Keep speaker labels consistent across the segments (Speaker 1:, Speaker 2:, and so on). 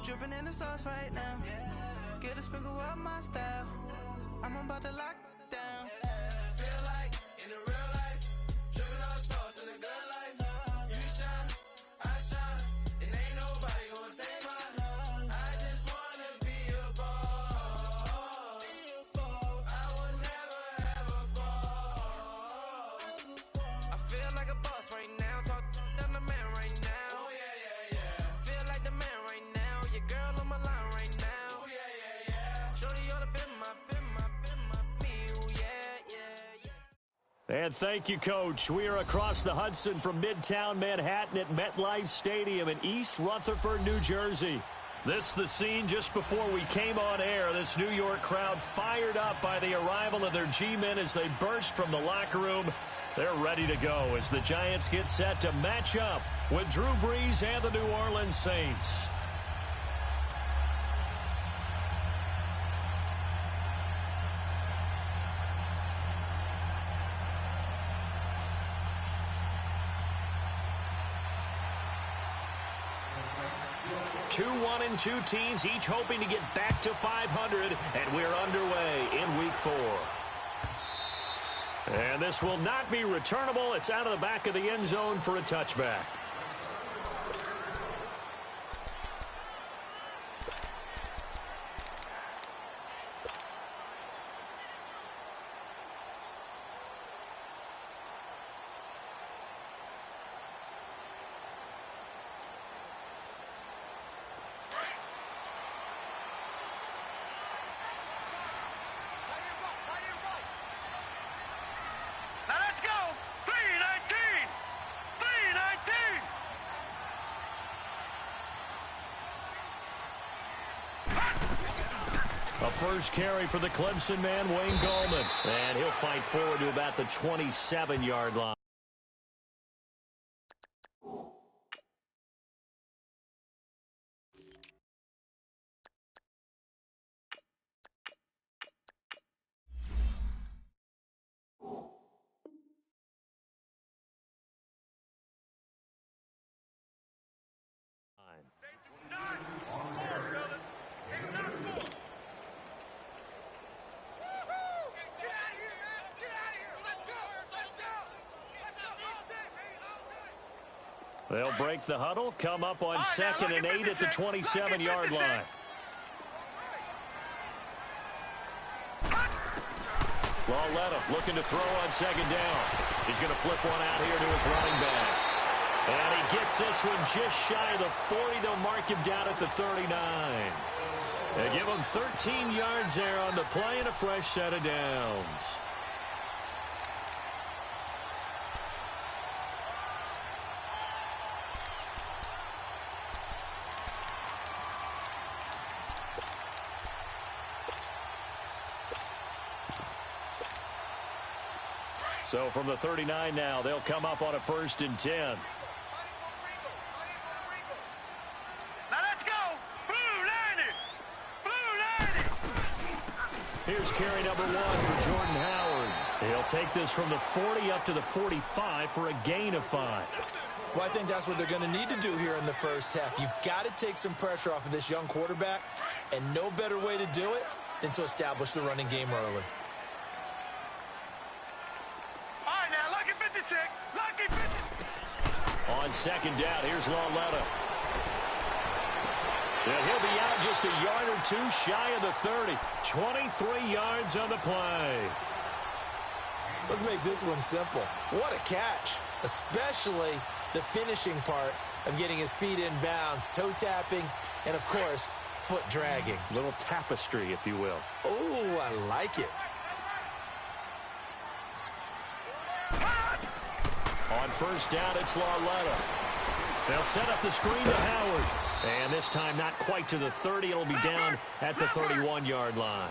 Speaker 1: Dripping in the sauce right now. Get a sprinkle up my style. I'm about to lock down. Feel like in the real life, dripping on sauce in the good life. You shine, I shine, and ain't nobody gonna take mine. I just wanna be a boss. I would never ever fall. I feel like a boss right now. Talk to the man right now. Oh yeah, yeah, yeah. Feel like the man right now. Your girl on my line right now. Oh yeah, yeah, yeah. Shorty oughta been my, me. Oh yeah, yeah, yeah.
Speaker 2: And thank you, Coach. We are across the Hudson from Midtown Manhattan at MetLife Stadium in East Rutherford, New Jersey. This the scene just before we came on air. This New York crowd fired up by the arrival of their G-men as they burst from the locker room. They're ready to go as the Giants get set to match up with Drew Brees and the New Orleans Saints. Two 1-2 teams, each hoping to get back to 500, and we're underway in Week 4. And this will not be returnable. It's out of the back of the end zone for a touchback. A first carry for the Clemson man, Wayne Gallman. And he'll fight forward to about the 27-yard line. They'll break the huddle, come up on 2nd and 8 at the 27-yard line. Lauletta looking to throw on 2nd down. He's going to flip one out here to his running back. And he gets this one just shy of the 40. They'll mark him down at the 39. They give him 13 yards there on the play and a fresh set of downs. So from the 39 now, they'll come up on a 1st and 10.
Speaker 3: Now let's go. Blue 90.
Speaker 2: Here's carry number 1 for Jordan Howard. He'll take this from the 40 up to the 45 for a gain of 5.
Speaker 4: Well, I think that's what they're going to need to do here in the first half. You've got to take some pressure off of this young quarterback, and no better way to do it than to establish the running game early.
Speaker 2: On 2nd down, here's Lauletta. And he'll be out just a yard or two shy of the 30. 23 yards on the play.
Speaker 4: Let's make this one simple. What a catch, especially the finishing part of getting his feet in bounds, toe tapping, and, of course, foot dragging.
Speaker 2: Little tapestry, if you will.
Speaker 4: Oh, I like it.
Speaker 2: On 1st down, it's Lauletta. They'll set up the screen to Howard. And this time not quite to the 30. It'll be down at the 31-yard line.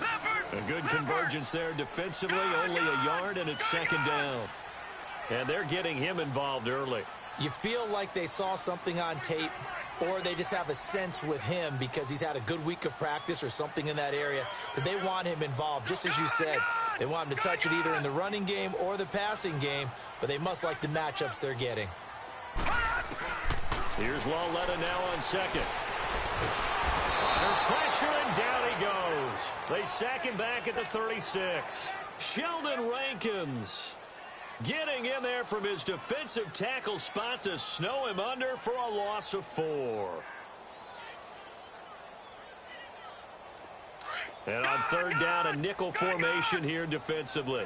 Speaker 2: A good convergence there defensively, only a yard, and it's second down. And they're getting him involved early.
Speaker 4: You feel like they saw something on tape, or they just have a sense with him because he's had a good week of practice or something in that area that they want him involved. Just as you said, they want him to touch it either in the running game or the passing game, but they must like the matchups they're getting.
Speaker 2: Here's Lawletta now on second. Under pressure, and down he goes. They sack him back at the 36. Sheldon Rankins getting in there from his defensive tackle spot to snow him under for a loss of 4. And on third down, a nickel formation here defensively.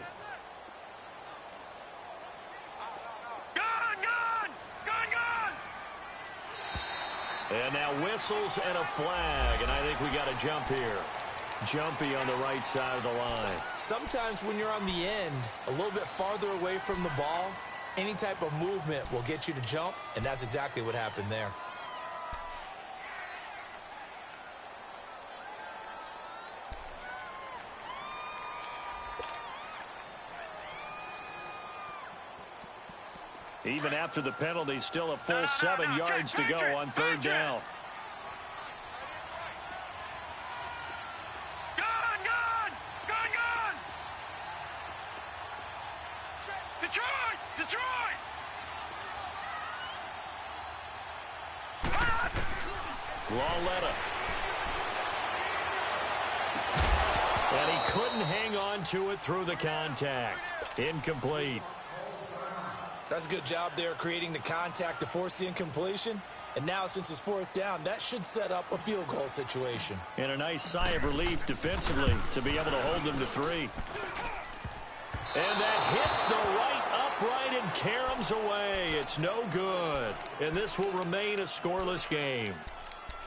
Speaker 2: And now whistles and a flag, and I think we got a jump here. Jumpy on the right side of the line.
Speaker 4: Sometimes when you're on the end, a little bit farther away from the ball, any type of movement will get you to jump, and that's exactly what happened there.
Speaker 2: Even after the penalty, still a full 7 yards to go on third down.
Speaker 3: Detroit!
Speaker 2: Lawletta. And he couldn't hang on to it through the contact. Incomplete.
Speaker 4: That's a good job there creating the contact to force the incompletion. And now since it's fourth down, that should set up a field goal situation.
Speaker 2: And a nice sigh of relief defensively to be able to hold them to 3. And that hits the right upright and caroms away. It's no good. And this will remain a scoreless game.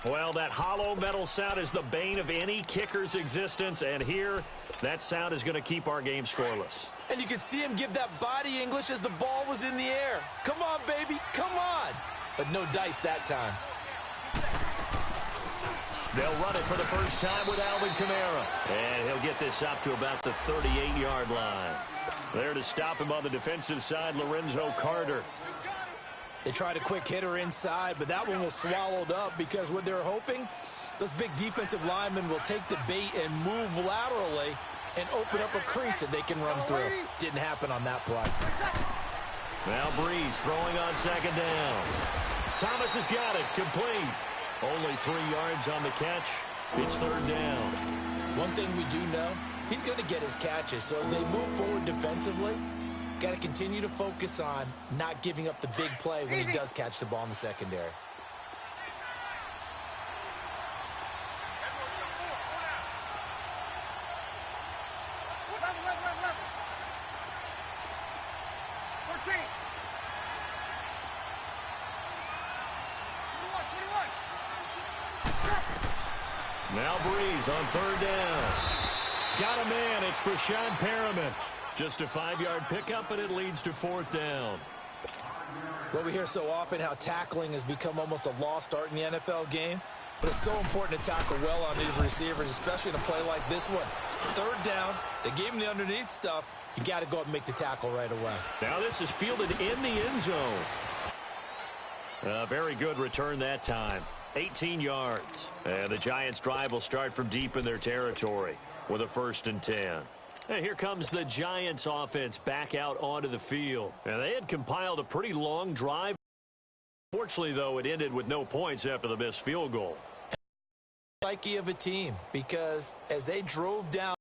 Speaker 2: Well, that hollow metal sound is the bane of any kicker's existence. And here, that sound is going to keep our game scoreless.
Speaker 4: And you can see him give that body English as the ball was in the air. Come on, baby. Come on. But no dice that time.
Speaker 2: They'll run it for the first time with Alvin Kamara. And he'll get this up to about the 38-yard line. There to stop him on the defensive side, Lorenzo Carter.
Speaker 4: They tried a quick hitter inside, but that one was swallowed up because what they're hoping, those big defensive linemen will take the bait and move laterally and open up a crease that they can run through. Didn't happen on that play.
Speaker 2: Now Breeze throwing on second down. Thomas has got it. Complete. Only 3 yards on the catch. It's third down.
Speaker 4: One thing we do know, he's going to get his catches. So as they move forward defensively, got to continue to focus on not giving up the big play when he does catch the ball in the secondary.
Speaker 2: Now Breeze on third down. Got a man. It's Brashad Perriman. Just a 5-yard pickup, and it leads to fourth down.
Speaker 4: Well, we hear so often how tackling has become almost a lost art in the NFL game. But it's so important to tackle well on these receivers, especially in a play like this one. Third down, they gave him the underneath stuff. You got to go up and make the tackle right away.
Speaker 2: Now this is fielded in the end zone. A very good return that time. 18 yards. And the Giants' drive will start from deep in their territory with a 1st and 10. And here comes the Giants' offense back out onto the field. And they had compiled a pretty long drive. Fortunately, though, it ended with no points after the missed field goal.
Speaker 4: Psyche of a team, because as they drove down,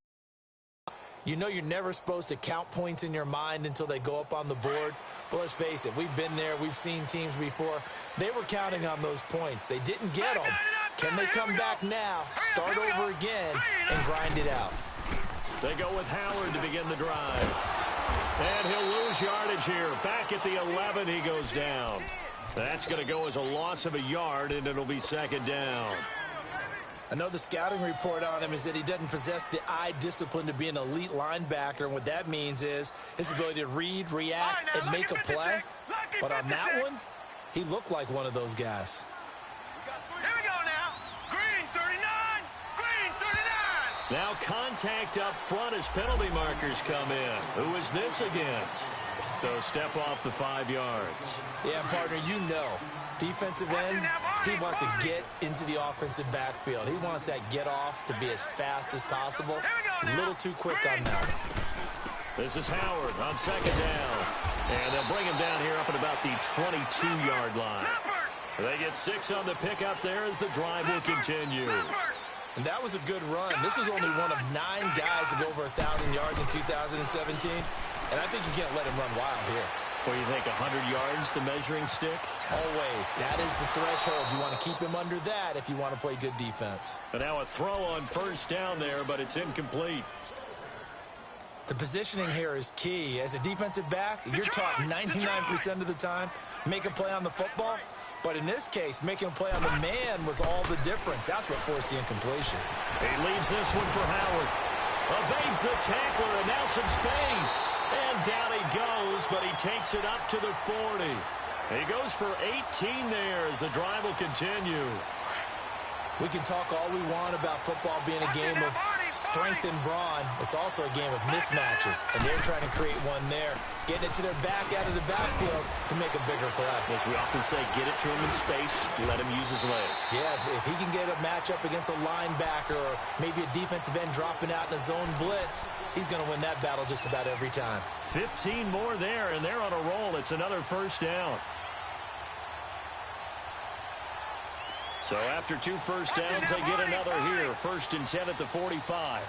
Speaker 4: you know you're never supposed to count points in your mind until they go up on the board. But let's face it, we've been there. We've seen teams before. They were counting on those points. They didn't get them. Can they come back now, start over again, and grind it out?
Speaker 2: They go with Howard to begin the drive. And he'll lose yardage here. Back at the 11, he goes down. That's going to go as a loss of a yard, and it'll be second down.
Speaker 4: I know the scouting report on him is that he doesn't possess the eye discipline to be an elite linebacker, and what that means is his ability to read, react, and make a play. But on that one, he looked like one of those guys.
Speaker 3: Here we go now. Green 39. Green 39.
Speaker 2: Now contact up front as penalty markers come in. Who is this against? So step off the 5 yards.
Speaker 4: Yeah, partner, you know, defensive end, he wants to get into the offensive backfield. He wants that get off to be as fast as possible. A little too quick on that.
Speaker 2: This is Howard on second down. And they'll bring him down here up at about the 22-yard line. They get 6 on the pickup there as the drive will continue.
Speaker 4: And that was a good run. This is only one of 9 guys to go over 1,000 yards in 2017. And I think you can't let him run wild here.
Speaker 2: What do you think, 100 yards, the measuring stick?
Speaker 4: Always. That is the threshold. You want to keep him under that if you want to play good defense.
Speaker 2: And now a throw on first down there, but it's incomplete.
Speaker 4: The positioning here is key. As a defensive back, you're taught 99% of the time, make a play on the football. But in this case, making a play on the man was all the difference. That's what forced the incompletion.
Speaker 2: He leaves this one for Howard. Evades the tackler, and now some space. And down he goes, but he takes it up to the 40. He goes for 18 there as the drive will continue.
Speaker 4: We can talk all we want about football being a game of strength and brawn. It's also a game of mismatches, and they're trying to create one there, getting it to their back out of the backfield to make a bigger play.
Speaker 2: As we often say, get it to him in space, let him use his leg.
Speaker 4: Yeah, if he can get a matchup against a linebacker or maybe a defensive end dropping out in a zone blitz, he's going to win that battle just about every time.
Speaker 2: 15 more there, and they're on a roll. It's another first down. So after 2 first downs, they get another here. 1st and 10 at the 45.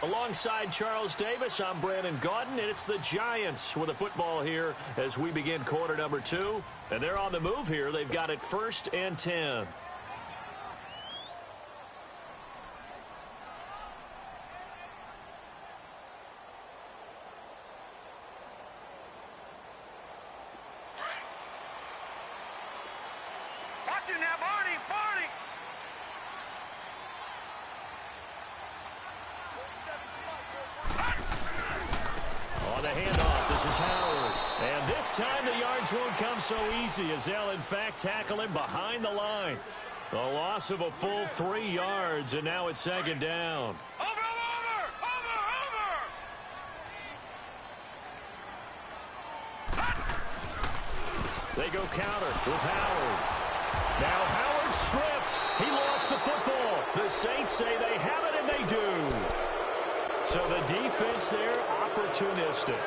Speaker 2: Alongside Charles Davis, I'm Brandon Gaudin, and it's the Giants with a football here as we begin quarter number 2. And they're on the move here. They've got it 1st and 10. Won't come so easy as they'll in fact tackle him behind the line. A loss of a full 3 yards, and now it's 2nd down.
Speaker 3: Over!
Speaker 2: They go counter with Howard. Now Howard stripped. He lost the football. The Saints say they have it, and they do. So the defense there, opportunistic.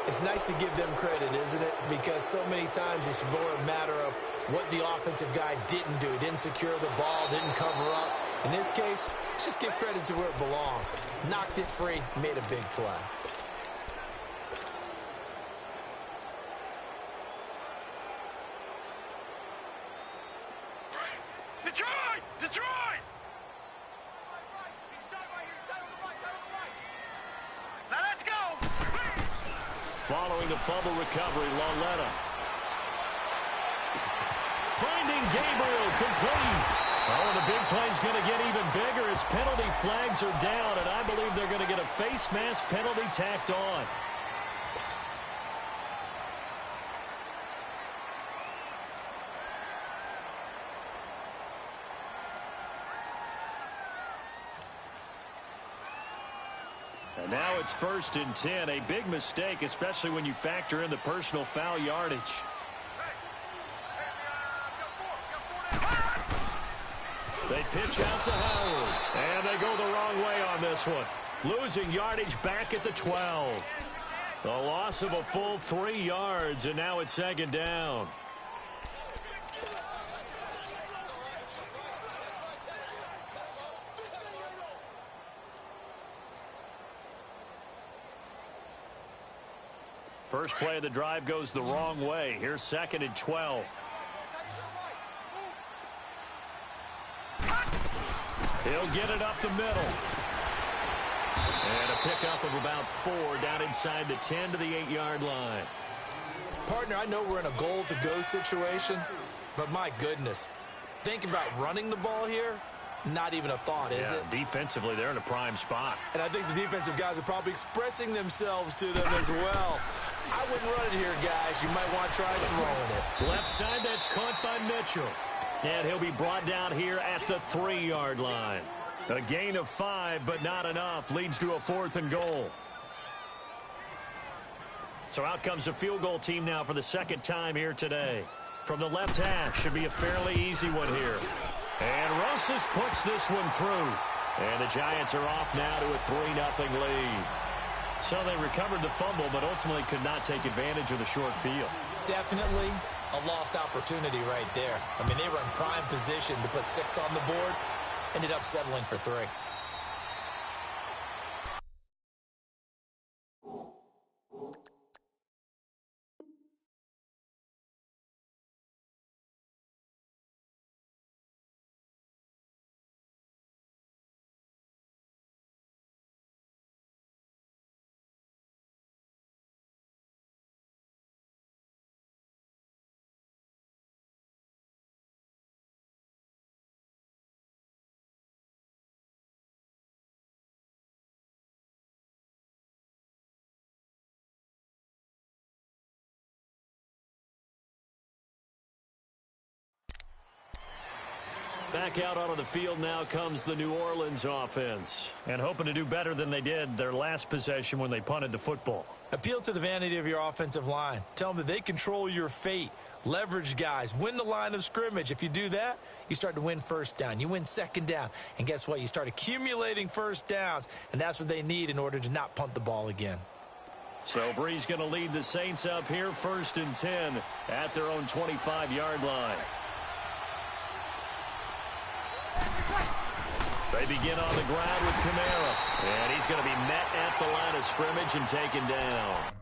Speaker 4: It's nice to give them credit, isn't it? Because so many times it's more a matter of what the offensive guy didn't do. Didn't secure the ball, didn't cover up. In this case, let's just give credit to where it belongs. Knocked it free, made a big play.
Speaker 3: Detroit! Now let's go!
Speaker 2: Following the fumble recovery, Lauletta. Finding Gabriel, complete. Oh, and the big play's going to get even bigger as penalty flags are down, and I believe they're going to get a face mask penalty tacked on. And now it's 1st and 10. A big mistake, especially when you factor in the personal foul yardage. They pitch out to Howard. And they go the wrong way on this one. Losing yardage back at the 12. A loss of a full 3 yards, and now it's 2nd down. First play of the drive goes the wrong way. Here's 2nd and 12. He'll get it up the middle. And a pickup of about 4 down inside the 10 to the 8-yard line.
Speaker 4: Partner, I know we're in a goal-to-go situation, but my goodness, think about running the ball here. Not even a thought, is it?
Speaker 2: Defensively, they're in a prime spot.
Speaker 4: And I think the defensive guys are probably expressing themselves to them as well. I wouldn't run it here, guys. You might want to try throwing it.
Speaker 2: Left side, that's caught by Mitchell. And he'll be brought down here at the 3-yard line. A gain of 5, but not enough. Leads to a 4th and goal. So out comes a field goal team now for the second time here today. From the left hash, should be a fairly easy one here. And Rosas puts this one through. And the Giants are off now to a 3-0 lead. So they recovered the fumble, but ultimately could not take advantage of the short field.
Speaker 4: Definitely a lost opportunity right there. I mean, they were in prime position to put 6 on the board. Ended up settling for 3.
Speaker 2: Back out onto the field now comes the New Orleans offense. And hoping to do better than they did their last possession when they punted the football.
Speaker 4: Appeal to the vanity of your offensive line. Tell them that they control your fate. Leverage guys. Win the line of scrimmage. If you do that, you start to win first down. You win second down. And guess what? You start accumulating first downs. And that's what they need in order to not punt the ball again.
Speaker 2: So Bree's going to lead the Saints up here 1st and 10 at their own 25-yard line. They begin on the ground with Kamara. And he's going to be met at the line of scrimmage and taken down.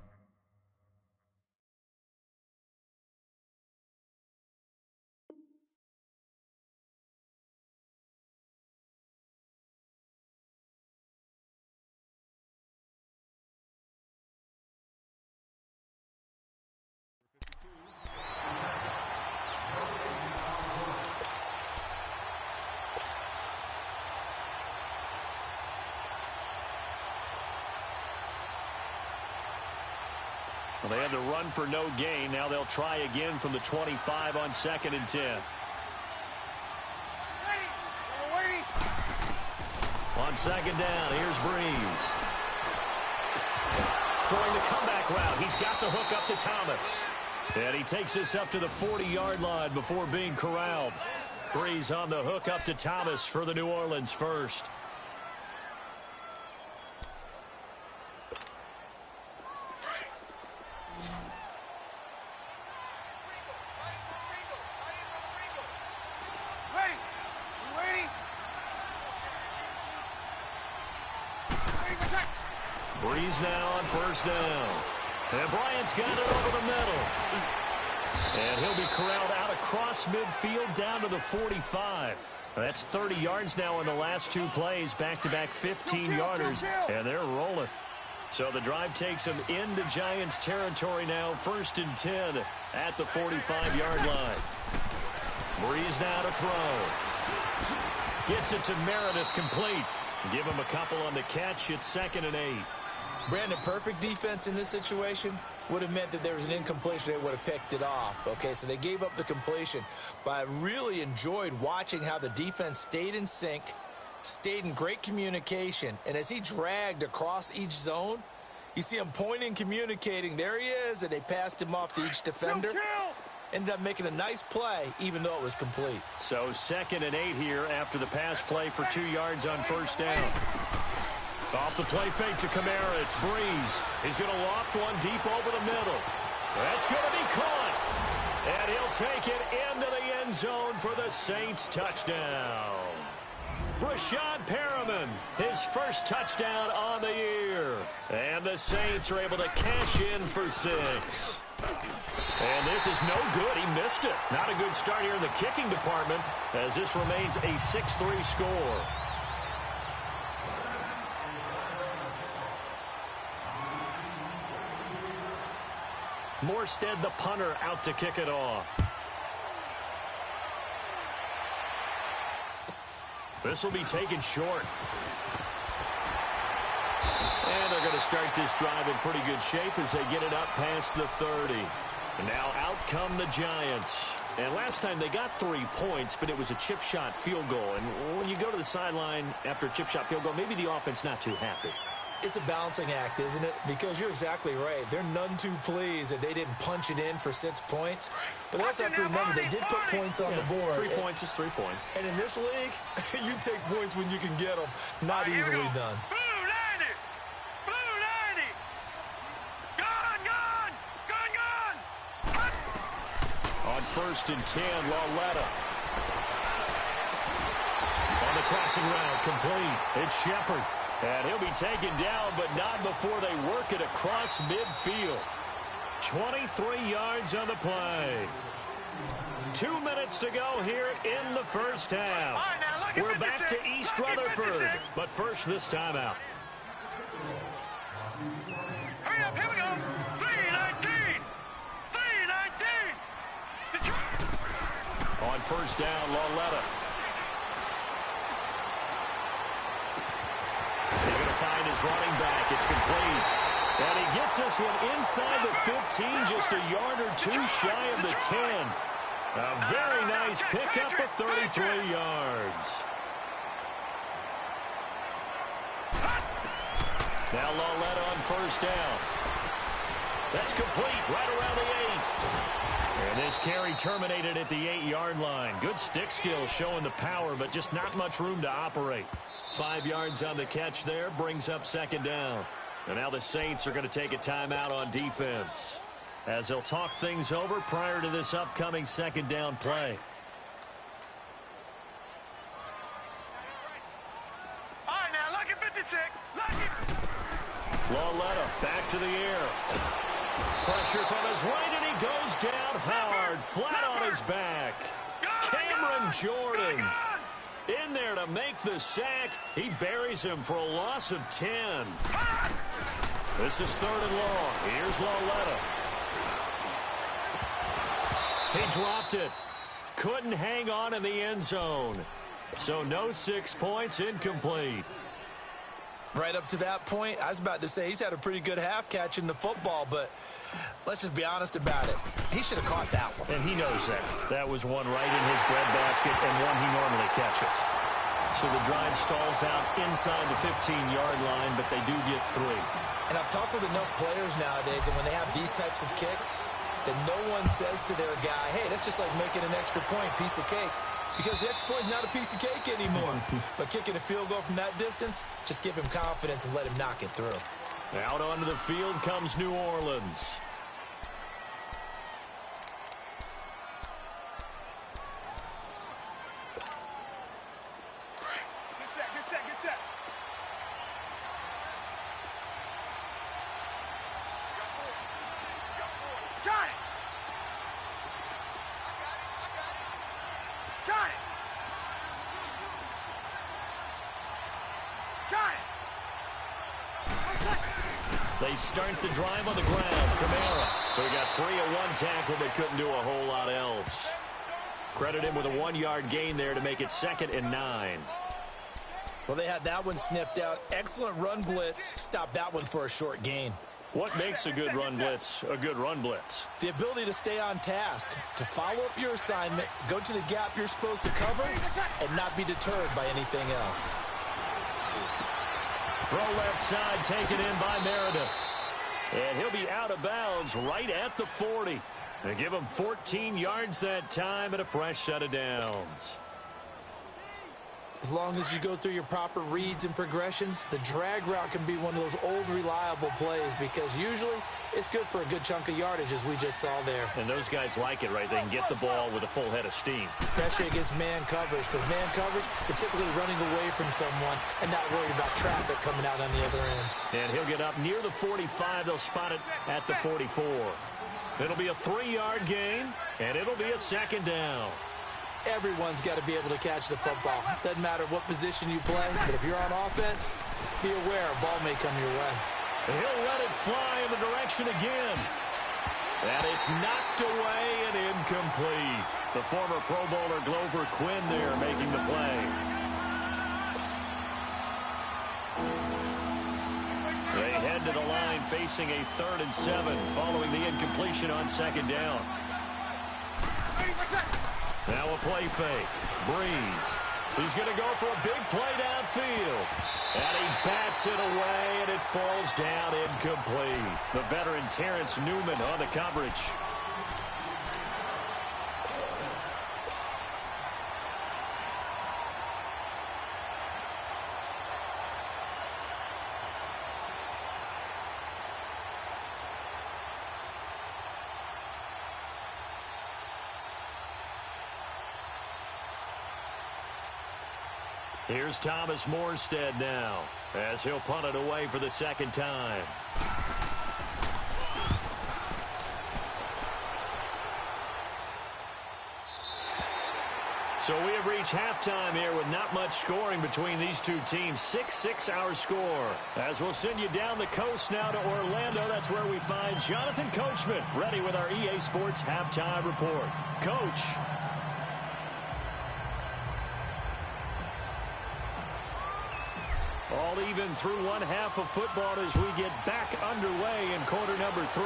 Speaker 2: Well, they had to run for no gain. Now they'll try again from the 25 on 2nd and 10. On 2nd down, here's Breeze. Throwing the comeback route. He's got the hook up to Thomas. And he takes this up to the 40-yard line before being corralled. Breeze on the hook up to Thomas for the New Orleans first. Breeze now on 1st down. And Bryant's got it over the middle. And he'll be corralled out across midfield down to the 45. That's 30 yards now in the last 2 plays. Back-to-back 15-yarders. And they're rolling. So the drive takes them into Giants territory now. 1st and 10 at the 45-yard line. Breeze now to throw. Gets it to Meredith complete. Give him a couple on the catch. It's 2nd and 8.
Speaker 4: Brandon, perfect defense in this situation would have meant that there was an incompletion. They would have picked it off. Okay, so they gave up the completion. But I really enjoyed watching how the defense stayed in sync, stayed in great communication. And as he dragged across each zone, you see him pointing, communicating. There he is, and they passed him off to each defender. Ended up making a nice play, even though it was complete.
Speaker 2: So 2nd and 8 here after the pass play for 2 yards on 1st down. Off the play fake to Kamara. It's Breeze. He's going to loft one deep over the middle. That's going to be caught. And he'll take it into the end zone for the Saints touchdown. Rashad Perriman, his first touchdown on the year. And the Saints are able to cash in for 6. And this is no good. He missed it. Not a good start here in the kicking department as this remains a 6-3 score. Morstead, the punter, out to kick it off. This will be taken short. And they're going to start this drive in pretty good shape as they get it up past the 30. And now out come the Giants. And last time they got 3 points, but it was a chip shot field goal. And when you go to the sideline after a chip shot field goal, maybe the offense not too happy.
Speaker 4: It's a balancing act, isn't it? Because you're exactly right. They're none too pleased that they didn't punch it in for 6 points. But they also have to remember they did put points on the board.
Speaker 2: 3 points is 3 points.
Speaker 4: And in this league, you take points when you can get them. Not easily done.
Speaker 3: Blue 90! Blue 90! Gone, gone! Gone, gone!
Speaker 2: On 1st and 10, Lauletta. On the crossing route, complete. It's Shepard. And he'll be taken down, but not before they work it across midfield. 23 yards on the play. 2 minutes to go here in the first half.
Speaker 3: Right, now,
Speaker 2: we're back to East Rutherford, but first this timeout.
Speaker 3: Hurry up, here we go. 3-19. 3-19. Detroit.
Speaker 2: On 1st down, Lauletta. He's going to find his running back. It's complete. And he gets this one inside the 15, just a yard or 2 shy of the 10. A very nice pickup of 33 yards. Now Lauletta on 1st down. That's complete right around the 8. And this carry terminated at the 8-yard line. Good stick skill showing the power, but just not much room to operate. 5 yards on the catch there, brings up 2nd down. And now the Saints are going to take a timeout on defense as they'll talk things over prior to this upcoming 2nd down play.
Speaker 3: All right, now, lucky 56. Lucky.
Speaker 2: Lauletta back to the air. Pressure from his right, and he goes down hard, flat on his back. Cameron Jordan in there to make the sack. He buries him for a loss of 10. This is 3rd and long. Here's Lauletta. He dropped it. Couldn't hang on in the end zone. So no 6 points, incomplete.
Speaker 4: Right up to that point, I was about to say he's had a pretty good half catching the football, but let's just be honest about it. He should have caught that one.
Speaker 2: And he knows that. That was one right in his breadbasket and one he normally catches. So the drive stalls out inside the 15-yard line, but they do get 3.
Speaker 4: And I've talked with enough players nowadays, and when they have these types of kicks, that no one says to their guy, hey, that's just like making an extra point, piece of cake. Because the extra point is not a piece of cake anymore. But kicking a field goal from that distance, just give him confidence and let him knock it through.
Speaker 2: Out onto the field comes New Orleans.
Speaker 3: Get set. Got it. Got it. Got it.
Speaker 2: They start the drive on the ground. Kamara. So he got free at 1 tackle, but couldn't do a whole lot else. Credit him with a 1-yard gain there to make it 2nd and 9.
Speaker 4: Well, they had that one sniffed out. Excellent run blitz. Stopped that one for a short gain.
Speaker 2: What makes a good run blitz a good run blitz?
Speaker 4: The ability to stay on task, to follow up your assignment, go to the gap you're supposed to cover, and not be deterred by anything else.
Speaker 2: Throw left side taken in by Meredith. And he'll be out of bounds right at the 40. They give him 14 yards that time and a fresh set of downs.
Speaker 4: As long as you go through your proper reads and progressions, the drag route can be one of those old reliable plays because usually it's good for a good chunk of yardage as we just saw there.
Speaker 2: And those guys like it, right? They can get the ball with a full head of steam.
Speaker 4: Especially against man coverage, because man coverage, they're typically running away from someone and not worried about traffic coming out on the other end.
Speaker 2: And he'll get up near the 45. They'll spot it at the 44. It'll be a 3-yard gain, and it'll be a 2nd down.
Speaker 4: Everyone's got to be able to catch the football. Doesn't matter what position you play, but if you're on offense, be aware a ball may come your way.
Speaker 2: He'll let it fly in the direction again. And it's knocked away and incomplete. The former Pro Bowler Glover Quinn there making the play. They head to the line facing a 3rd and 7 following the incompletion on 2nd down. Now a play fake. Breeze. He's going to go for a big play downfield. And he bats it away, and it falls down incomplete. The veteran Terrence Newman on the coverage. Here's Thomas Morstead now, as he'll punt it away for the 2nd time. So we have reached halftime here with not much scoring between these two teams. 6-6 our score. As we'll send you down the coast now to Orlando, that's where we find Jonathan Coachman, ready with our EA Sports Halftime Report. Coach. All even through one half of football as we get back underway in quarter number 3.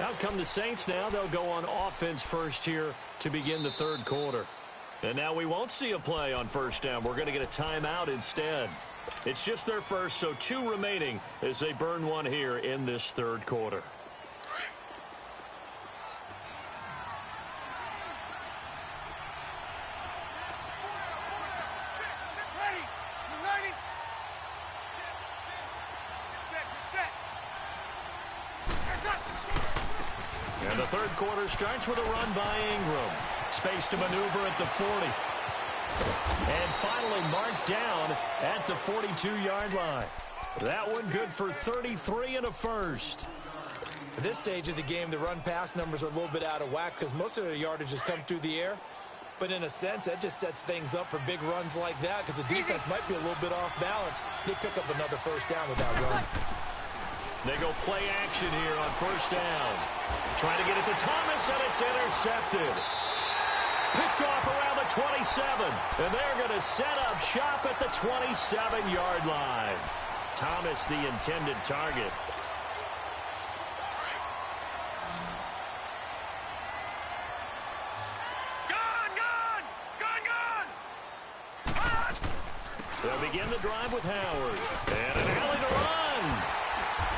Speaker 2: Out come the Saints now. They'll go on offense first here to begin the 3rd quarter. And now we won't see a play on 1st down. We're going to get a timeout instead. It's just their first, so 2 remaining as they burn one here in this 3rd quarter. And the 3rd quarter starts with a run by Ingram. Space to maneuver at the 40. And finally marked down at the 42-yard line. That one good for 33 and a first.
Speaker 4: At this stage of the game, the run-pass numbers are a little bit out of whack because most of their yardage has come through the air. But in a sense, that just sets things up for big runs like that because the defense might be a little bit off balance. They pick up another 1st down with that run.
Speaker 2: They go play action here on 1st down. Trying to get it to Thomas, and it's intercepted. Picked off around the 27. And they're going to set up shop at the 27-yard line. Thomas, the intended target. They'll begin the drive with Howard. And an alley to run.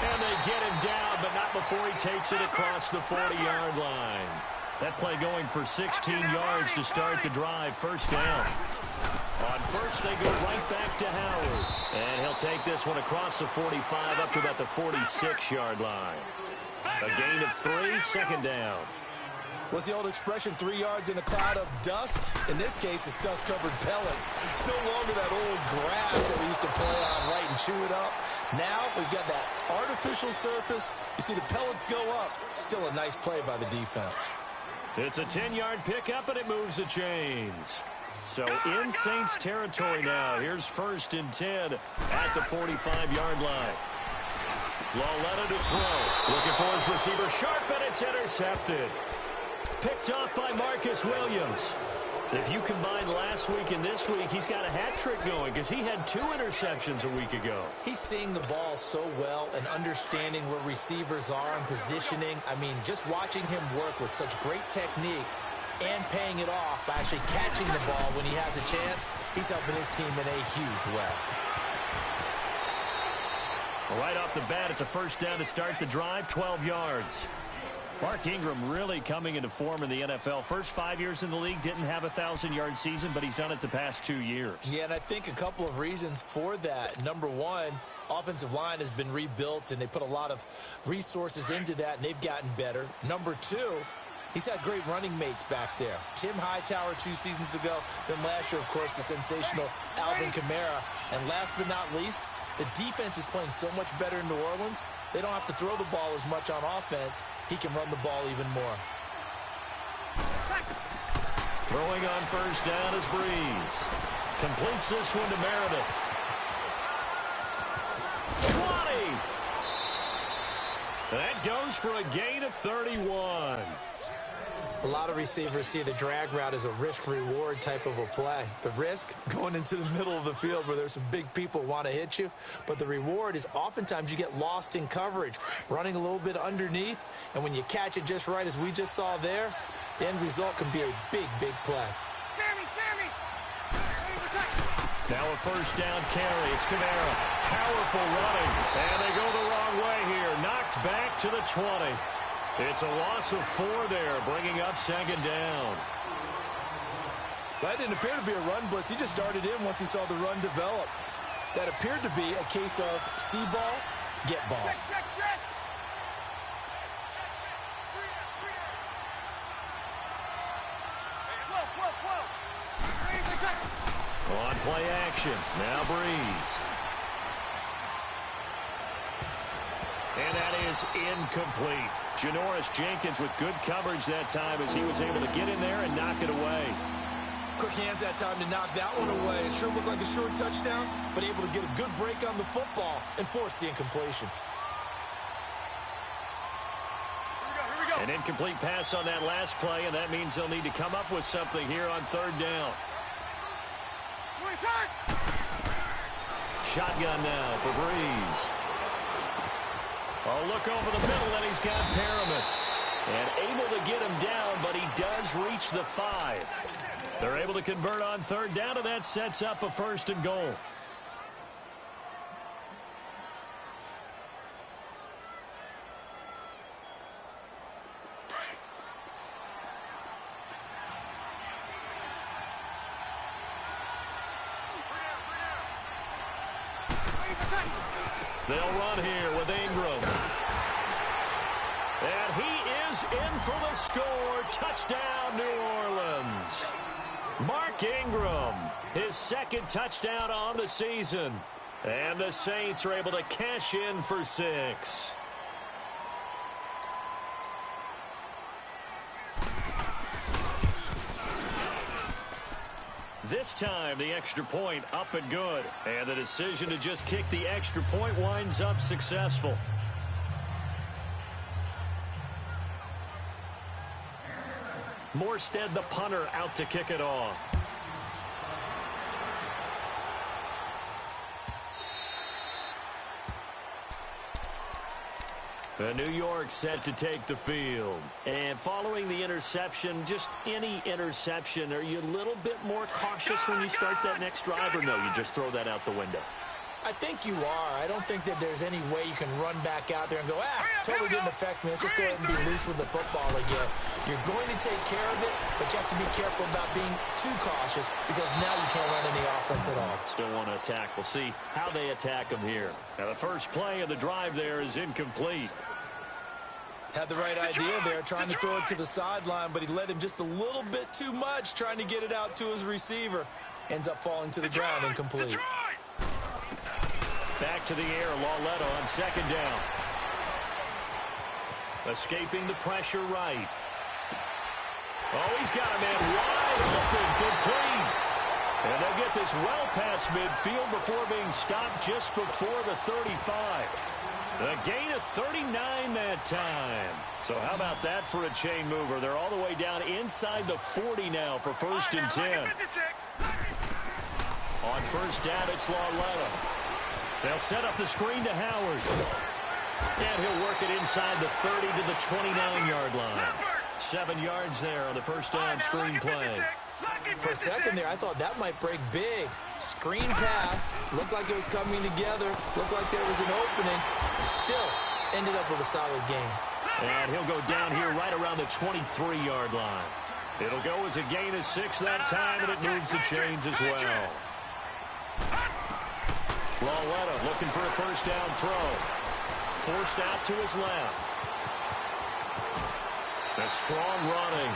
Speaker 2: And they get him down, but not before he takes it across the 40-yard line. That play going for 16 yards to start the drive. 1st down. On 1st, they go right back to Howard. And he'll take this one across the 45 up to about the 46-yard line. A gain of 3, 2nd down.
Speaker 4: What's the old expression, 3 yards in a cloud of dust? In this case, it's dust-covered pellets. It's no longer that old grass that we used to play on, right, and chew it up. Now we've got that artificial surface. You see the pellets go up. Still a nice play by the defense.
Speaker 2: It's a 10-yard pickup, and it moves the chains. So in Saints territory now. Here's 1st and 10 at the 45-yard line. Lauletta to throw. Looking for his receiver Sharp, and it's intercepted. Picked off by Marcus Williams. If you combine last week and this week, he's got a hat trick going because he had 2 interceptions a week ago.
Speaker 4: He's seeing the ball so well and understanding where receivers are and positioning. I mean, just watching him work with such great technique and paying it off by actually catching the ball when he has a chance, he's helping his team in a huge way.
Speaker 2: Right off the bat, it's a 1st down to start the drive, 12 yards. Mark Ingram really coming into form in the NFL. First 5 years in the league, didn't have a 1,000-yard season, but he's done it the past 2 years.
Speaker 4: Yeah, and I think a couple of reasons for that. Number one, offensive line has been rebuilt, and they put a lot of resources into that, and they've gotten better. Number two, he's had great running mates back there. Tim Hightower 2 seasons ago, then last year, of course, the sensational Alvin Kamara. And last but not least, the defense is playing so much better in New Orleans, they don't have to throw the ball as much on offense. He can run the ball even more.
Speaker 2: Throwing on 1st down is Breeze. Completes this one to Meredith. 20! That goes for a gain of 31.
Speaker 4: A lot of receivers see the drag route as a risk-reward type of a play. The risk, going into the middle of the field where there's some big people who want to hit you. But the reward is oftentimes you get lost in coverage, running a little bit underneath. And when you catch it just right, as we just saw there, the end result can be a big, big play.
Speaker 3: Sammy!
Speaker 2: Now a first down carry. It's Kamara. Powerful running. And they go the wrong way here. Knocked back to the 20. It's a loss of 4 there, bringing up second down.
Speaker 5: That didn't appear to be a run blitz. He just darted in once he saw the run develop. That appeared to be a case of see ball, get ball.
Speaker 3: Check.
Speaker 2: On play action. Now Breeze. And that is incomplete. Janoris Jenkins with good coverage that time as he was able to get in there and knock it away.
Speaker 5: Quick hands that time to knock that one away. It sure looked like a short touchdown, but able to get a good break on the football and force the incompletion.
Speaker 3: Here we go.
Speaker 2: An incomplete pass on that last play, and that means they'll need to come up with something here on third down. Shotgun now for Breeze. Oh, look over the middle, and he's got Perriman. And able to get him down, but he does reach the 5. They're able to convert on third down, and that sets up a first and goal. They'll run here with Ingram. And he is in for the score. Touchdown, New Orleans. Mark Ingram, his second touchdown on the season. And the Saints are able to cash in for 6. This time, the extra point up and good. And the decision to just kick the extra point winds up successful. Morstead, the punter, out to kick it off. The New York set to take the field. And following the interception, just any interception, are you a little bit more cautious when you start that next drive, or no, you just throw that out the window?
Speaker 4: I think you are. I don't think that there's any way you can run back out there and go, totally didn't affect me. Let's just go ahead and be loose with the football again. You're going to take care of it, but you have to be careful about being too cautious because now you can't run any offense at all.
Speaker 2: Still want to attack. We'll see how they attack them here. Now, the first play of the drive there is incomplete.
Speaker 5: Had the right idea there, trying to throw it to the sideline, but he led him just a little bit too much, trying to get it out to his receiver. Ends up falling to the ground incomplete.
Speaker 2: Back to the air, Lauletta on second down. Escaping the pressure right. Oh, he's got a man wide open, complete. And they'll get this well past midfield before being stopped just before the 35. A gain of 39 that time. So how about that for a chain mover? They're all the way down inside the 40 now for first and 10. On first down, it's Lauletta. They'll set up the screen to Howard. And he'll work it inside the 30 to the 29-yard line. 7 yards there on the first down screen play.
Speaker 4: For a second there, I thought that might break big. Screen pass. Looked like it was coming together. Looked like there was an opening. Still, ended up with a solid game.
Speaker 2: And he'll go down here right around the 23-yard line. It'll go as a gain of 6 that time, and it moves the chains as well. Lauletta looking for a first down throw. Forced out to his left. A strong running.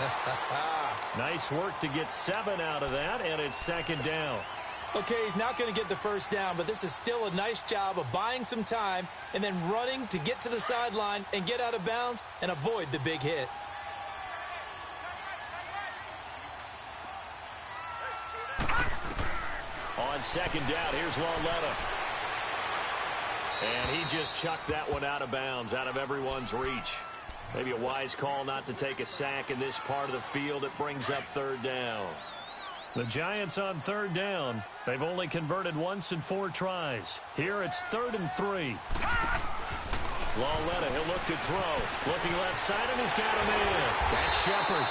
Speaker 2: Nice work to get 7 out of that, and it's second down.
Speaker 4: Okay, he's not going to get the first down, but this is still a nice job of buying some time and then running to get to the sideline and get out of bounds and avoid the big hit.
Speaker 2: On second down, here's Lauletta. And he just chucked that one out of bounds, out of everyone's reach. Maybe a wise call not to take a sack in this part of the field. It brings up third down. The Giants on third down. They've only converted once in 4 tries. Here it's 3rd and 3. Lauletta, he'll look to throw. Looking left side, and he's got him in. That's Shepard.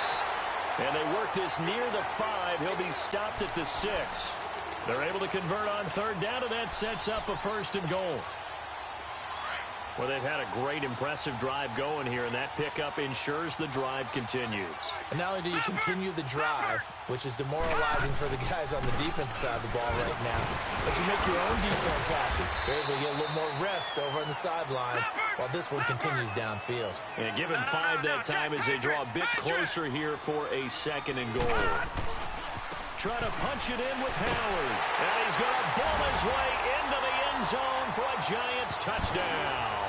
Speaker 2: And they work this near the 5. He'll be stopped at the 6. They're able to convert on third down, and that sets up a 1st and goal. Well, they've had a great, impressive drive going here, and that pickup ensures the drive continues.
Speaker 4: And not only do you continue the drive, which is demoralizing for the guys on the defensive side of the ball right now, but you make your own defense happy. They're able to get a little more rest over on the sidelines while this one continues downfield.
Speaker 2: And given 5 that time as they draw a bit closer here for a 2nd and goal. Try to punch it in with Howard. And he's going to bowl his way into the end zone for a Giants touchdown.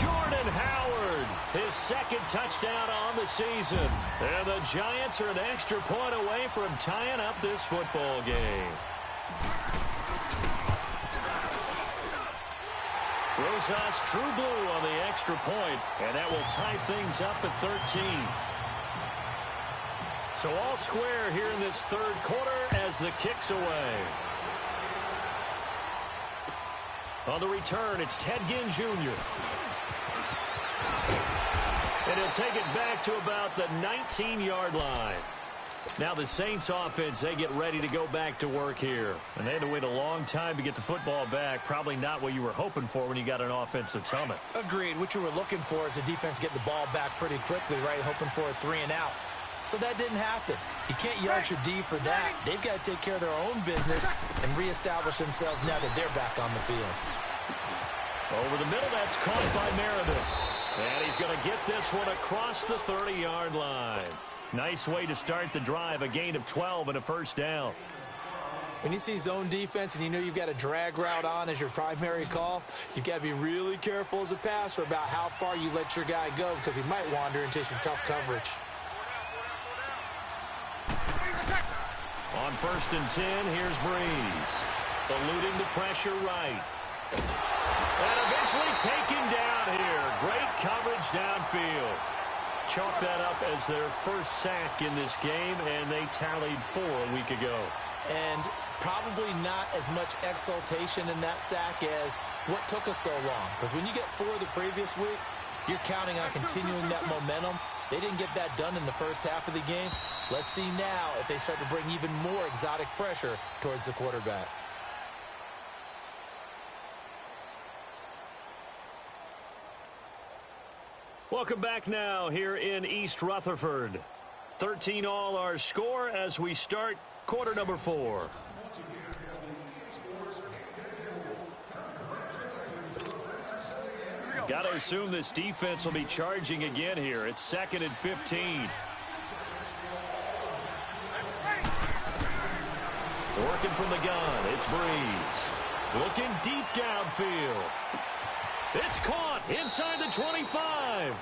Speaker 2: Jordan Howard, his 2nd touchdown on the season. And the Giants are an extra point away from tying up this football game. Rosas true blue on the extra point, and that will tie things up at 13. So all square here in this 3rd quarter as the kick's away. On the return, it's Ted Ginn Jr. And he'll take it back to about the 19-yard line. Now the Saints offense, they get ready to go back to work here. And they had to wait a long time to get the football back. Probably not what you were hoping for when you got an offense that's humming.
Speaker 4: Agreed. What you were looking for is the defense get the ball back pretty quickly, right? Hoping for a 3 and out. So that didn't happen. You can't yell at your D for that. They've got to take care of their own business and reestablish themselves now that they're back on the field.
Speaker 2: Over the middle, that's caught by Meredith. And he's going to get this one across the 30-yard line. Nice way to start the drive, a gain of 12 and a 1st down.
Speaker 4: When you see zone defense and you know you've got a drag route on as your primary call, you've got to be really careful as a passer about how far you let your guy go because he might wander into some tough coverage.
Speaker 2: On 1st and 10, here's Breeze. Eluding the pressure right. And eventually taken down here. Great coverage downfield. Chalk that up as their 1st sack in this game, and they tallied 4 a week ago.
Speaker 4: And probably not as much exultation in that sack as what took us so long. Because when you get 4 the previous week, you're counting on continuing that momentum. They didn't get that done in the 1st half of the game. Let's see now if they start to bring even more exotic pressure towards the quarterback.
Speaker 2: Welcome back now here in East Rutherford. 13 all our score as we start quarter number 4. Got to assume this defense will be charging again here. It's 2nd and 15. Working from the gun, it's Breeze. Looking deep downfield. It's caught inside the 25.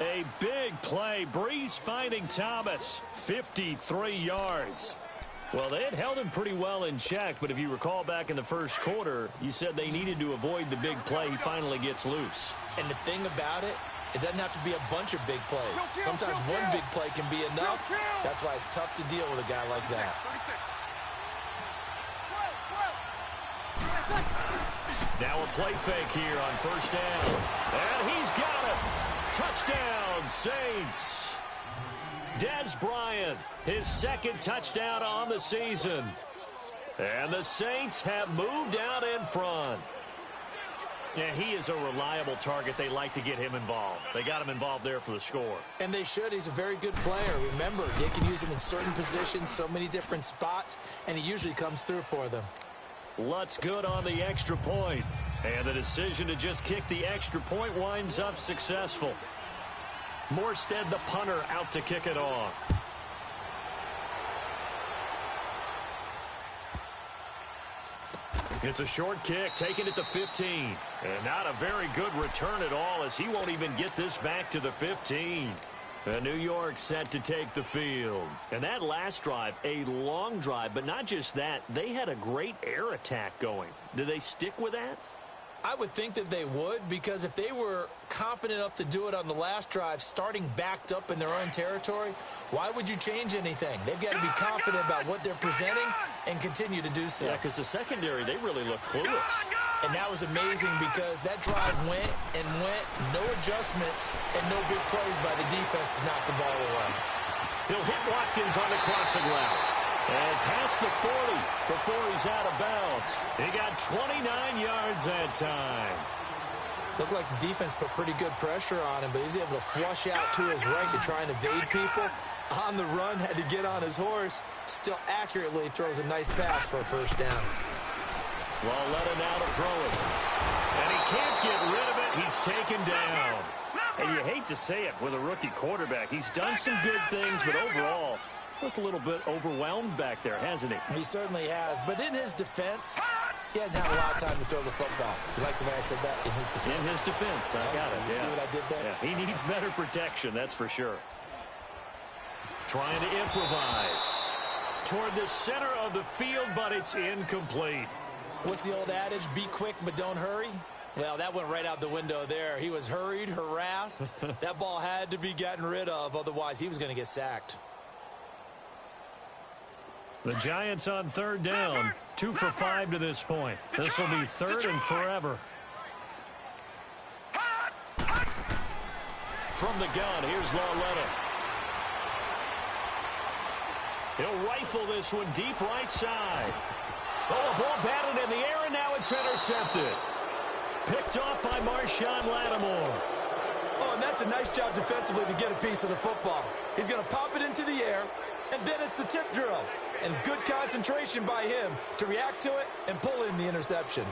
Speaker 2: A big play. Breeze finding Thomas. 53 yards. Well, they had held him pretty well in check, but if you recall back in the 1st quarter, you said they needed to avoid the big play. He finally gets loose.
Speaker 4: And the thing about it, it doesn't have to be a bunch of big plays. Sometimes one big play can be enough. That's why it's tough to deal with a guy like that.
Speaker 2: Now a play fake here on 1st down. And he's got it. Touchdown, Saints. Dez Bryant, his 2nd touchdown on the season. And the Saints have moved out in front. Yeah, he is a reliable target. They like to get him involved. They got him involved there for the score.
Speaker 4: And they should. He's a very good player. Remember, they can use him in certain positions, so many different spots, and he usually comes through for them.
Speaker 2: Lutz good on the extra point. And the decision to just kick the extra point winds up successful. Morstead, the punter, out to kick it off. It's a short kick, taking it to 15. And not a very good return at all, as he won't even get this back to the 15. New York set to take the field. And that last drive, a long drive, but not just that. They had a great air attack going. Do they stick with that?
Speaker 5: I would think that they would, because if they were confident enough to do it on the last drive, starting backed up in their own territory, why would you change anything? They've got to be confident about what they're presenting and continue to do so.
Speaker 2: Yeah, because the secondary, they really look clueless.
Speaker 5: And that was amazing because that drive went and went, no adjustments, and no big plays by the defense to knock the ball away.
Speaker 2: He'll hit Watkins on the crossing route. And past the 40 before he's out of bounds. He got 29 yards that time.
Speaker 5: Looked like the defense put pretty good pressure on him, but he's able to flush out to his right to try and evade people. On the run, had to get on his horse. Still accurately throws a nice pass for a first down.
Speaker 2: Lauletta now to throw it. And he can't get rid of it. He's taken down. And you hate to say it with a rookie quarterback. He's done some good things, but overall, looked a little bit overwhelmed back there, hasn't he?
Speaker 5: He certainly has. But in his defense, he hadn't had a lot of time to throw the football. You like the way I said that? In his defense?
Speaker 2: In his defense. I got it.
Speaker 5: You see what I did there?
Speaker 2: Yeah. He needs better protection, that's for sure. Trying to improvise. Toward the center of the field, but it's incomplete.
Speaker 5: What's the old adage? Be quick, but don't hurry. Well, that went right out the window there. He was hurried, harassed. That ball had to be gotten rid of. Otherwise, he was going to get sacked.
Speaker 2: The Giants on third down. 2 for 5 to this point. This will be third and forever. From the gun, here's Lauletta. He'll rifle this one deep right side. Oh, a ball batted in the air, and now it's intercepted. Picked off by Marshawn Lattimore.
Speaker 5: Oh, and that's a nice job defensively to get a piece of the football. He's going to pop it into the air, and then it's the tip drill. And good concentration by him to react to it and pull in the interception.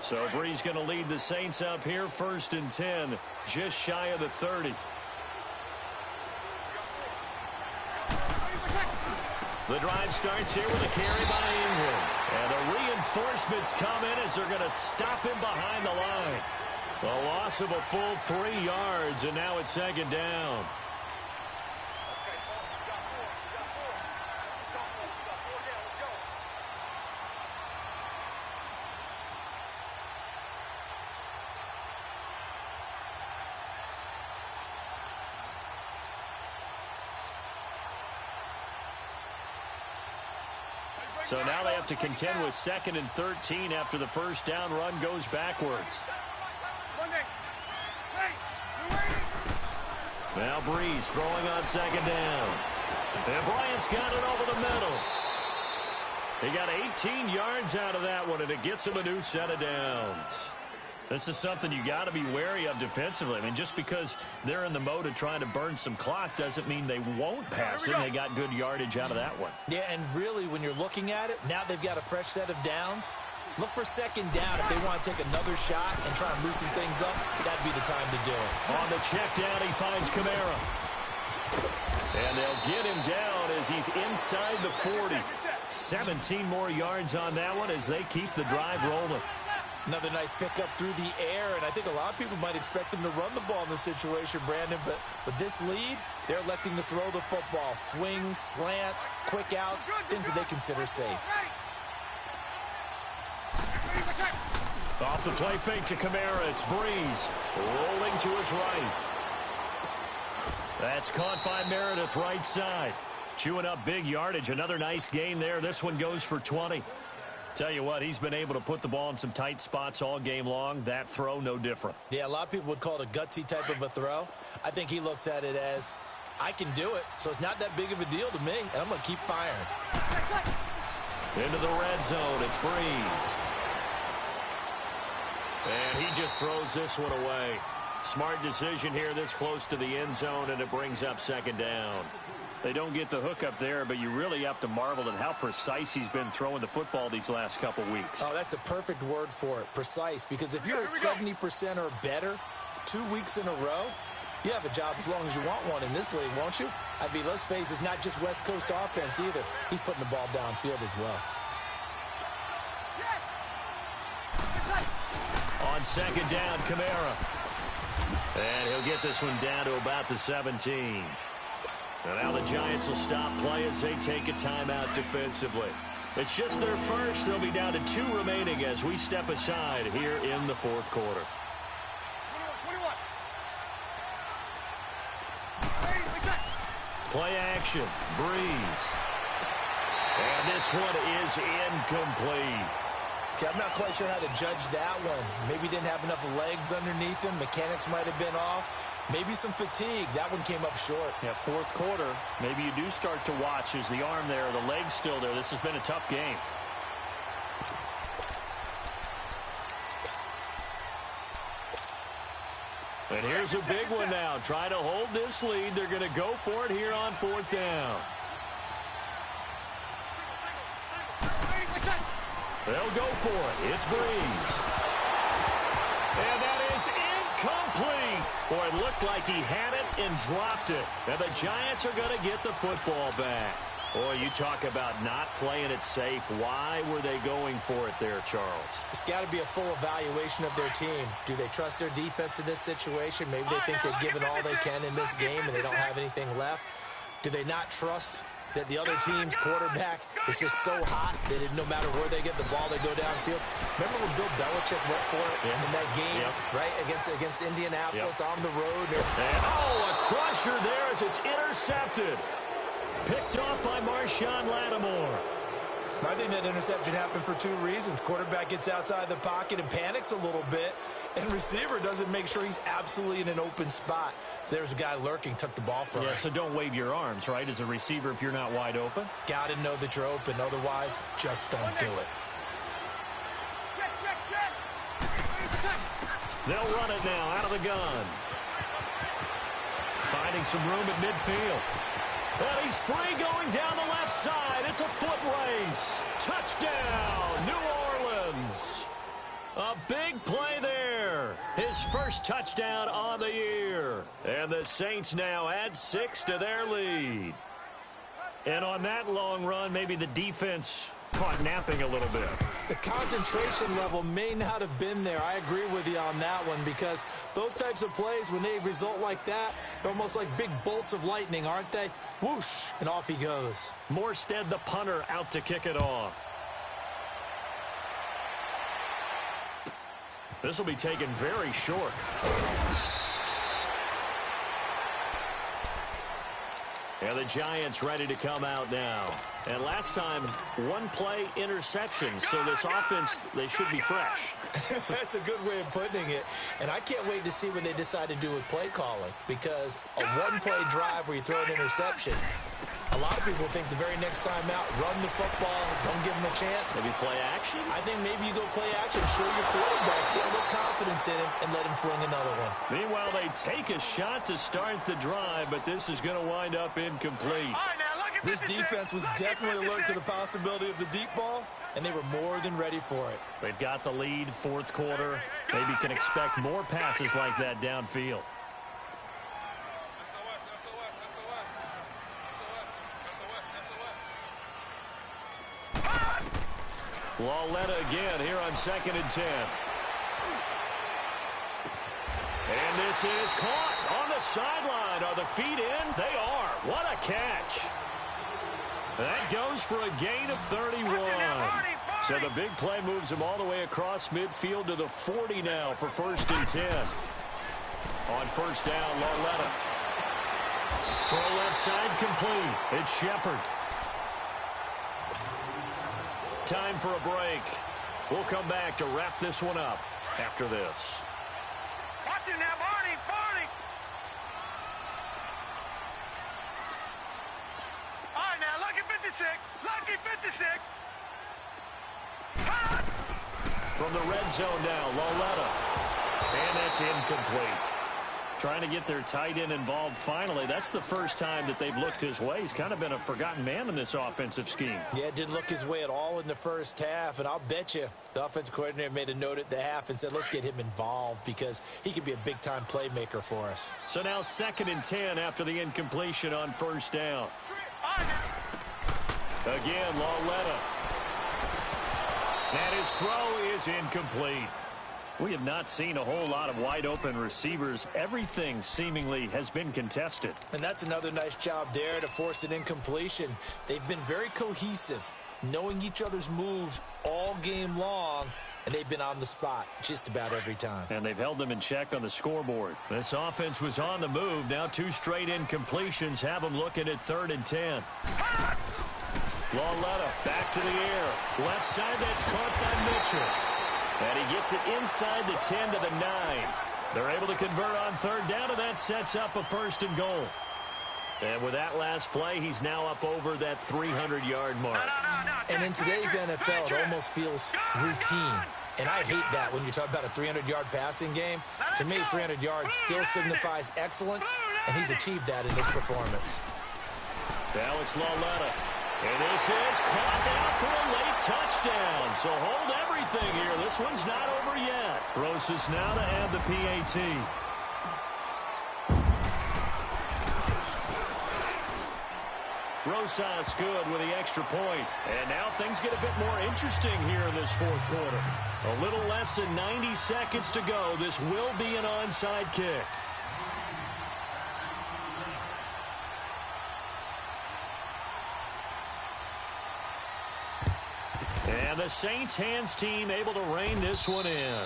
Speaker 2: So Bree's going to lead the Saints up here, 1st and 10, just shy of the 30. The drive starts here with a carry by Ingram. And the reinforcements come in as they're going to stop him behind the line. A loss of a full 3 yards, and now it's 2nd down. So now they have to contend with 2nd and 13 after the first down run goes backwards. Now Breeze throwing on 2nd down. And Bryant's got it over the middle. He got 18 yards out of that one, and it gets him a new set of downs. This is something you got to be wary of defensively. I mean, just because they're in the mode of trying to burn some clock doesn't mean they won't pass it. They got good yardage out of that one.
Speaker 5: Yeah, and really, when you're looking at it, now they've got a fresh set of downs. Look for 2nd down if they want to take another shot and try and loosen things up. That'd be the time to do it.
Speaker 2: On the check down, he finds Kamara. And they'll get him down as he's inside the 40. 17 more yards on that one as they keep the drive rolling.
Speaker 5: Another nice pickup through the air, and I think a lot of people might expect them to run the ball in this situation, Brandon, but with this lead, they're electing to throw the football. Swings, slants, quick outs, things that they consider safe.
Speaker 2: Off the play fake to Kamara, it's Breeze rolling to his right. That's caught by Meredith right side. Chewing up big yardage, another nice gain there. This one goes for 20. Tell you what, he's been able to put the ball in some tight spots all game long. That throw, no different.
Speaker 5: Yeah, a lot of people would call it a gutsy type of a throw. I think he looks at it as, I can do it, so it's not that big of a deal to me, and I'm going to keep firing.
Speaker 2: Into the red zone, it's Breeze. And he just throws this one away. Smart decision here this close to the end zone, and it brings up 2nd down. They don't get the hook up there, but you really have to marvel at how precise he's been throwing the football these last couple weeks.
Speaker 5: Oh, that's a perfect word for it, precise, because if you're at 70% or better 2 weeks in a row, you have a job as long as you want one in this league, won't you? I mean, let's face it, it's not just West Coast offense either. He's putting the ball downfield as well.
Speaker 2: On 2nd down, Kamara. And he'll get this one down to about the 17. And now the Giants will stop play as they take a timeout defensively. It's just their first. They'll be down to 2 remaining as we step aside here in the fourth quarter.
Speaker 3: 21.
Speaker 2: Play action. Breeze. And this one is incomplete.
Speaker 5: Okay, I'm not quite sure how to judge that one. Maybe didn't have enough legs underneath him. Mechanics might have been off. Maybe some fatigue. That one came up short.
Speaker 2: Yeah, fourth quarter. Maybe you do start to watch as the arm there, the leg's still there. This has been a tough game. And here's a big one now. Trying to hold this lead. They're going to go for it here on fourth down. They'll go for it. It's Breeze. And that is incomplete. Boy, it looked like he had it and dropped it. And the Giants are going to get the football back. Boy, you talk about not playing it safe. Why were they going for it there, Charles?
Speaker 5: It's got to be a full evaluation of their team. Do they trust their defense in this situation? Maybe they think they've given all they can in this game and they don't have anything left. Do they not trust that the other team's quarterback is just so hot that no matter where they get the ball, they go downfield? Remember when Bill Belichick went for it in that game, right, against Indianapolis on the road?
Speaker 2: And, a crusher there as it's intercepted. Picked off by Marshawn Lattimore.
Speaker 5: I think that interception happened for 2 reasons. Quarterback gets outside the pocket and panics a little bit, and receiver doesn't make sure he's absolutely in an open spot. So there's a guy lurking, took the ball from him.
Speaker 2: Yeah, so don't wave your arms, right, as a receiver if you're not wide open.
Speaker 5: Got to know that you're open. Otherwise, just don't do it.
Speaker 2: They'll run it now out of the gun. Finding some room at midfield. And he's free going down the left side. It's a foot race. Touchdown, New Orleans. A big play there. His first touchdown on the year. And the Saints now add 6 to their lead. And on that long run, maybe the defense caught napping a little bit.
Speaker 5: The concentration level may not have been there. I agree with you on that one because those types of plays, when they result like that, they're almost like big bolts of lightning, aren't they? Whoosh, and off he goes.
Speaker 2: Morstead, the punter, out to kick it off. This will be taken very short. And the Giants ready to come out now. And last time, 1 play interception. So this offense, they should be fresh.
Speaker 5: That's a good way of putting it. And I can't wait to see what they decide to do with play calling. Because a 1-play drive where you throw an interception, a lot of people think the very next time out, run the football, don't give them a chance.
Speaker 2: Maybe play action?
Speaker 5: I think maybe you go play action, show your quarterback, get a little confidence in him, and let him fling another one.
Speaker 2: Meanwhile, they take a shot to start the drive, but this is going to wind up incomplete.
Speaker 5: This defense was definitely alert to the possibility of the deep ball, and they were more than ready for it.
Speaker 2: They've got the lead, fourth quarter. Maybe can expect more passes like that downfield. Lauletta again here on 2nd and 10. And this is caught on the sideline. Are the feet in? They are. What a catch. That goes for a gain of 31. So the big play moves him all the way across midfield to the 40 now for 1st and 10. On 1st down, Lauletta. Throw left side complete. It's Shepard. Time for a break. We'll come back to wrap this one up after this.
Speaker 3: Watch it now, Barney. All right, now, lucky 56. Lucky 56.
Speaker 2: From the red zone now, Lauletta. And that's incomplete. Trying to get their tight end involved finally. That's the first time that they've looked his way. He's kind of been a forgotten man in this offensive scheme.
Speaker 5: Yeah, didn't look his way at all in the first half, and I'll bet you the offensive coordinator made a note at the half and said, let's get him involved because he could be a big-time playmaker for us.
Speaker 2: So now 2nd and 10 after the incompletion on 1st down. Again, Lauletta. And his throw is incomplete. We have not seen a whole lot of wide-open receivers. Everything seemingly has been contested.
Speaker 5: And that's another nice job there to force an incompletion. They've been very cohesive. knowing each other's moves all game long, and they've been on the spot just about every time.
Speaker 2: And they've held them in check on the scoreboard. This offense was on the move. Now 2 straight incompletions have them looking at 3rd and 10. Lauletta back to the air. Left side, that's caught by Mitchell. And he gets it inside the 10 to the 9. They're able to convert on 3rd down, and that sets up a 1st and goal. And with that last play, he's now up over that 300-yard mark.
Speaker 5: And in today's NFL, it almost feels routine. And I hate that when you talk about a 300-yard passing game. To me, 300 yards still signifies excellence, and he's achieved that in his performance.
Speaker 2: To Alex Lauletta. And this is caught out for a late touchdown. So hold everything here. This one's not over yet. Rosas now to add the PAT. Rosas good with the extra point. And now things get a bit more interesting here in this 4th quarter. A little less than 90 seconds to go. This will be an onside kick. And the Saints hands team able to rein this one in.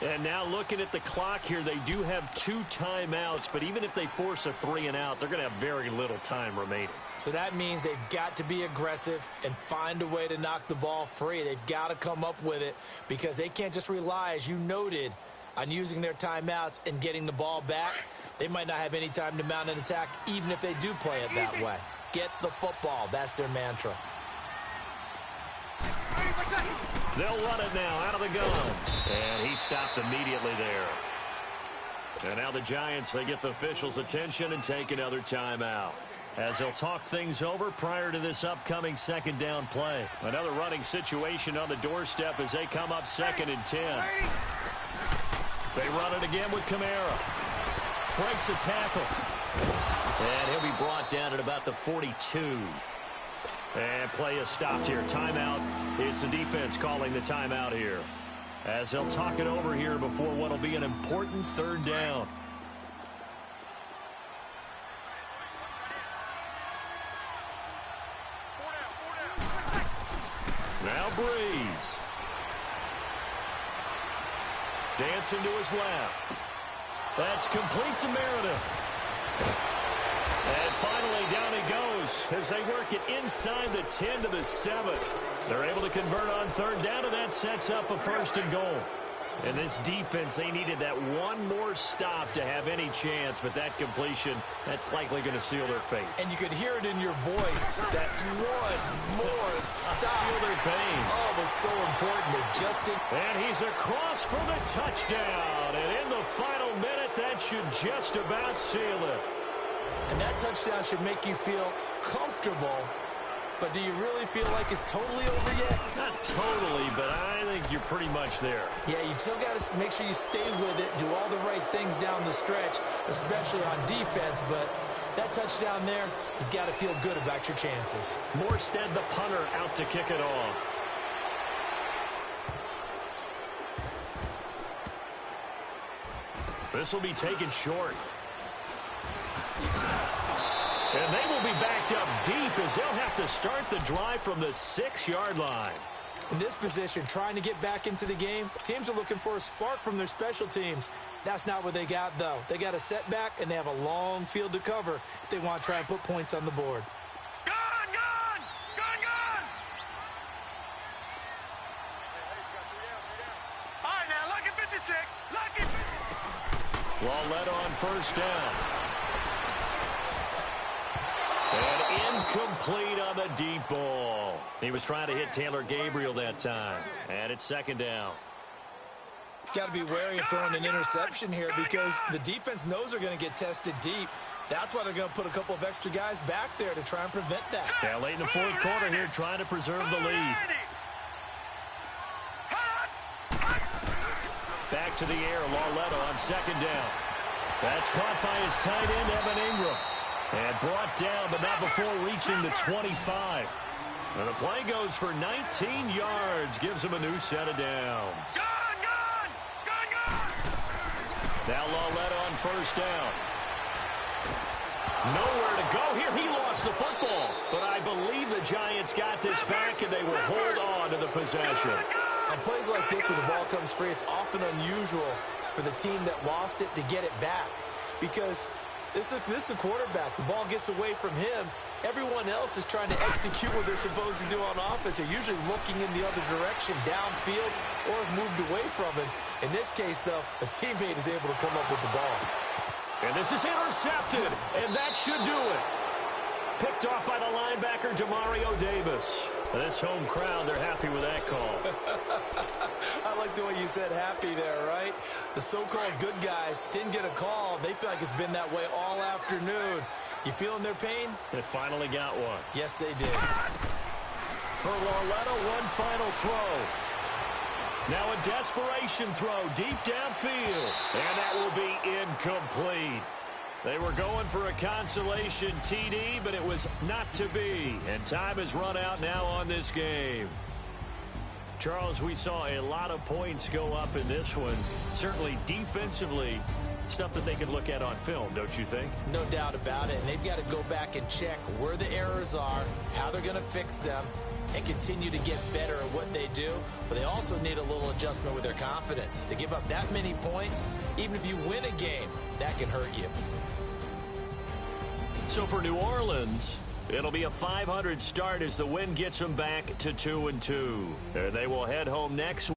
Speaker 2: And now looking at the clock here, they do have 2 timeouts, but even if they force a 3 and out, they're going to have very little time remaining.
Speaker 5: So that means they've got to be aggressive and find a way to knock the ball free. They've got to come up with it because they can't just rely, as you noted, on using their timeouts and getting the ball back. They might not have any time to mount an attack, even if they do play it that way. Get the football. That's their mantra.
Speaker 2: They'll run it now out of the gun. And he stopped immediately there. And now the Giants, they get the officials' attention and take another timeout, as they'll talk things over prior to this upcoming 2nd down play. Another running situation on the doorstep as they come up 2nd and 10. They run it again with Kamara. Breaks a tackle. And he'll be brought down at about the 42. And play is stopped here. Timeout. It's the defense calling the timeout here, as they'll talk it over here before what will be an important 3rd down. Now Breeze. Dancing to his left. That's complete to Meredith. And finally, down he goes as they work it inside the 10 to the 7. They're able to convert on 3rd down, and that sets up a 1st and goal. And this defense, they needed that one more stop to have any chance, but that completion, that's likely going to seal their fate.
Speaker 5: And you could hear it in your voice, that one more stop.
Speaker 2: Feel their pain.
Speaker 5: Oh, it was so important. They just didn't.
Speaker 2: And he's across for the touchdown. And in the final minute, that should just about seal it.
Speaker 5: And that touchdown should make you feel comfortable. But do you really feel like it's totally over yet?
Speaker 2: Not totally, but I think you're pretty much there.
Speaker 5: Yeah, you've still got to make sure you stay with it, do all the right things down the stretch, especially on defense. But that touchdown there, you've got to feel good about your chances.
Speaker 2: Morstead, the punter, out to kick it off. This will be taken short. And they will be backed up deep as they'll have to start the drive from the 6-yard line.
Speaker 5: In this position, trying to get back into the game, teams are looking for a spark from their special teams. That's not what they got, though. They got a setback, and they have a long field to cover if they want to try and put points on the board.
Speaker 3: Gone! All right, now, lucky 56. Lucky 56.
Speaker 2: Lauletta on 1st down. And incomplete on the deep ball. He was trying to hit Taylor Gabriel that time. And it's 2nd down.
Speaker 5: Got to be wary of throwing an interception here because the defense knows they're going to get tested deep. That's why they're going to put a couple of extra guys back there to try and prevent that.
Speaker 2: Yeah, late in the 4th quarter here, trying to preserve the lead. Back to the air, Lauletta on 2nd down. That's caught by his tight end, Evan Ingram. And brought down, but not before reaching the 25. And the play goes for 19 yards. Gives him a new set of downs. Now Lauletta on 1st down. Nowhere to go here. He lost the football. But I believe the Giants got this back, and they will hold on to the possession.
Speaker 4: On plays like this, when the ball comes free, it's often unusual for the team that lost it to get it back. Because this is the quarterback. The ball gets away from him. Everyone else is trying to execute what they're supposed to do on offense. They're usually looking in the other direction, downfield, or have moved away from it. In this case, though, a teammate is able to come up with the ball.
Speaker 2: And this is intercepted, and that should do it. Picked off by the linebacker, Demario Davis. This home crowd, they're happy with that call.
Speaker 4: I like the way you said happy there, right? The so-called good guys didn't get a call. They feel like it's been that way all afternoon. You feeling their pain?
Speaker 2: They finally got one.
Speaker 4: Yes, they did.
Speaker 2: For Lauletta, one final throw. Now a desperation throw deep downfield. And that will be incomplete. They were going for a consolation TD, but it was not to be. And time has run out now on this game. Charles, we saw a lot of points go up in this one. Certainly defensively, stuff that they could look at on film, don't you think?
Speaker 4: No doubt about it. And they've got to go back and check where the errors are, how they're going to fix them, and continue to get better at what they do. But they also need a little adjustment with their confidence. To give up that many points, even if you win a game, that can hurt you.
Speaker 2: So for New Orleans, it'll be a 500 start as the win gets them back to 2-2. They will head home next